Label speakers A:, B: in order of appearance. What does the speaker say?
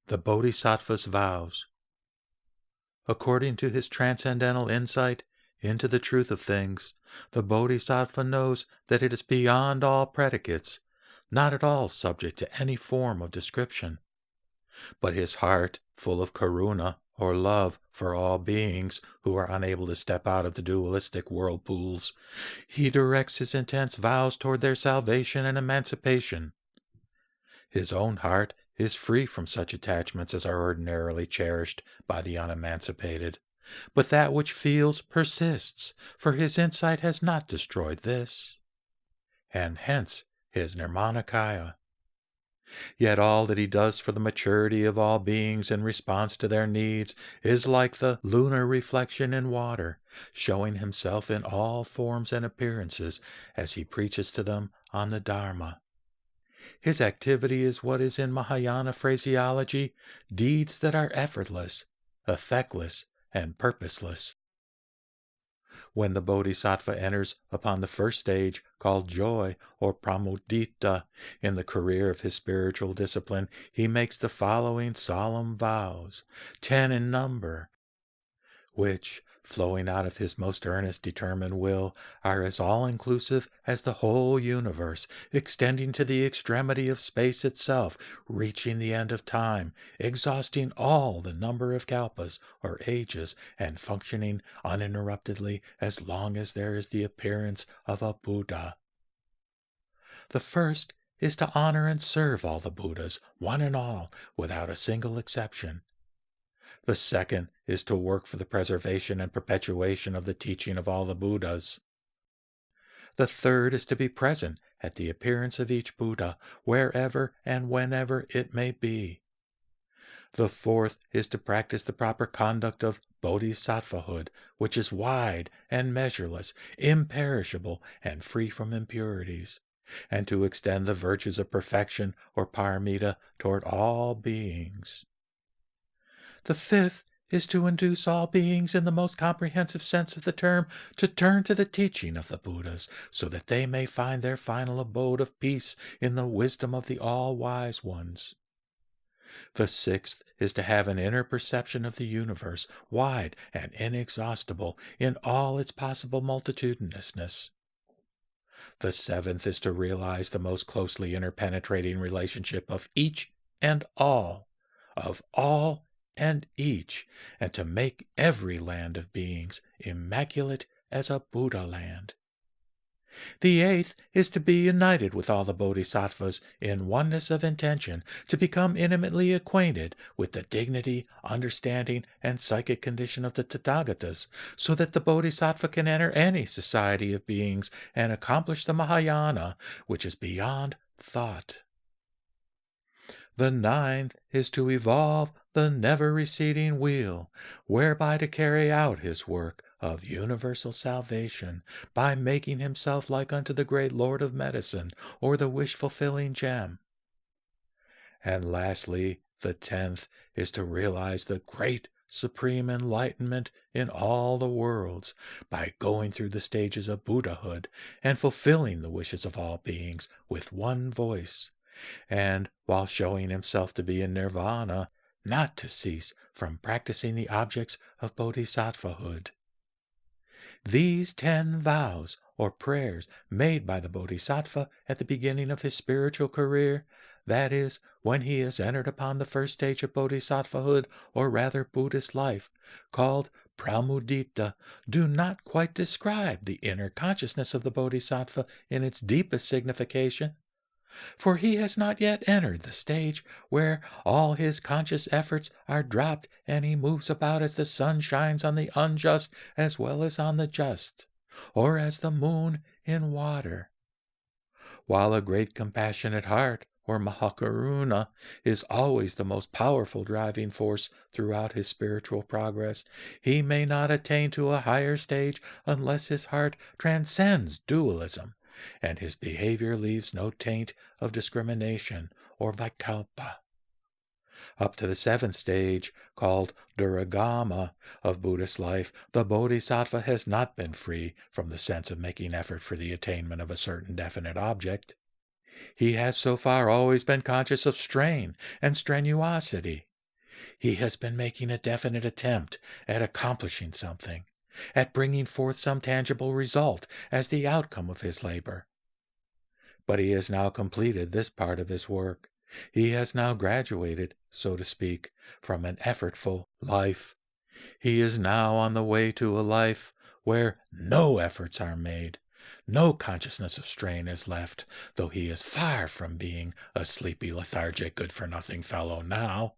A: The Bodhisattva's Vows. According to his transcendental insight into the truth of things, the Bodhisattva knows that it is beyond all predicates, not at all subject to any form of description. But his heart, full of karuna, or love for all beings who are unable to step out of the dualistic whirlpools, he directs his intense vows toward their salvation and emancipation. His own heart is free from such attachments as are ordinarily cherished by the unemancipated, but that which feels persists, for his insight has not destroyed this, and hence his nirmanakaya. Yet all that he does for the maturity of all beings in response to their needs is like the lunar reflection in water, showing himself in all forms and appearances as he preaches to them on the Dharma. His activity is what is in Mahayana phraseology deeds that are effortless, effectless, and purposeless. When the Bodhisattva enters upon the first stage, called joy or pramudita, in the career of his spiritual discipline, he makes the following solemn vows, 10 in number, which, flowing out of his most earnest determined will, are as all-inclusive as the whole universe, extending to the extremity of space itself, reaching the end of time, exhausting all the number of kalpas, or ages, and functioning uninterruptedly as long as there is the appearance of a Buddha. The first is to honor and serve all the Buddhas, one and all, without a single exception. The second is to work for the preservation and perpetuation of the teaching of all the Buddhas. The third is to be present at the appearance of each Buddha, wherever and whenever it may be. The fourth is to practice the proper conduct of bodhisattvahood, which is wide and measureless, imperishable, and free from impurities, and to extend the virtues of perfection or paramita toward all beings. The fifth is to induce all beings in the most comprehensive sense of the term to turn to the teaching of the Buddhas, so that they may find their final abode of peace in the wisdom of the all-wise ones. The sixth is to have an inner perception of the universe, wide and inexhaustible in all its possible multitudinousness. The seventh is to realize the most closely interpenetrating relationship of each and all, of all and each, and to make every land of beings immaculate as a Buddha land. The eighth is to be united with all the Bodhisattvas in oneness of intention, to become intimately acquainted with the dignity, understanding, and psychic condition of the Tathagatas, so that the Bodhisattva can enter any society of beings and accomplish the Mahayana, which is beyond thought. The ninth is to evolve the never-receding wheel, whereby to carry out his work of universal salvation, by making himself like unto the great Lord of Medicine, or the wish-fulfilling gem. And lastly, the 10th is to realize the great supreme enlightenment in all the worlds, by going through the stages of Buddhahood and fulfilling the wishes of all beings with one voice, and, while showing himself to be in nirvana, not to cease from practicing the objects of bodhisattvahood. These 10 vows, or prayers, made by the bodhisattva at the beginning of his spiritual career, that is, when he has entered upon the first stage of bodhisattvahood, or rather Buddhist life, called pramudita, do not quite describe the inner consciousness of the bodhisattva in its deepest signification. For he has not yet entered the stage where all his conscious efforts are dropped and he moves about as the sun shines on the unjust as well as on the just, or as the moon in water. While a great compassionate heart, or mahakaruna, is always the most powerful driving force throughout his spiritual progress, he may not attain to a higher stage unless his heart transcends dualism, and his behavior leaves no taint of discrimination or vikalpa. Up to the 7th stage, called duragama, of Buddhist life, the bodhisattva has not been free from the sense of making effort for the attainment of a certain definite object. He has so far always been conscious of strain and strenuosity. He has been making a definite attempt at accomplishing something, at bringing forth some tangible result as the outcome of his labor. But he has now completed this part of his work. He has now graduated, so to speak, from an effortful life. He is now on the way to a life where no efforts are made, no consciousness of strain is left, though he is far from being a sleepy, lethargic, good-for-nothing fellow now.